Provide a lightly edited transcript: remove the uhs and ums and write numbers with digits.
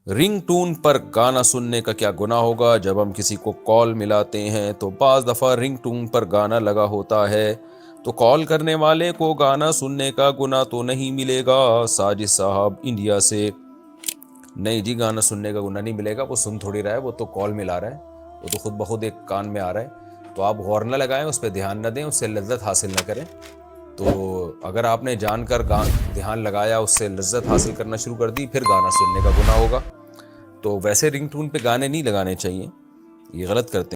Ring twin पर गाना सुनने का क्या गुनाह होगा। जब हम किसी को कॉल मिलाते हैं तो बाज़ दफ़ा रिंग टून पर गाना लगा होता है, तो कॉल करने वाले को गाना सुनने का गुनाह तो नहीं मिलेगा। साजिद साहब इंडिया से। नहीं जी, गाना सुनने का गुनाह नहीं मिलेगा। वो सुन थोड़ी रहा है, वो तो कॉल मिला रहा है, वो तो खुद ब खुद एक कान में आ रहा है। तो आप गौर न लगाएं, उस पर ध्यान न दें, उससे लज्जत हासिल न करें। तो अगर आपने जानकर ध्यान लगाया, उससे लज्जत हासिल करना शुरू कर दी, फिर गाना सुनने का गुनाह होगा। तो वैसे रिंगटोन पे गाने नहीं लगाने चाहिए, ये गलत करते हैं।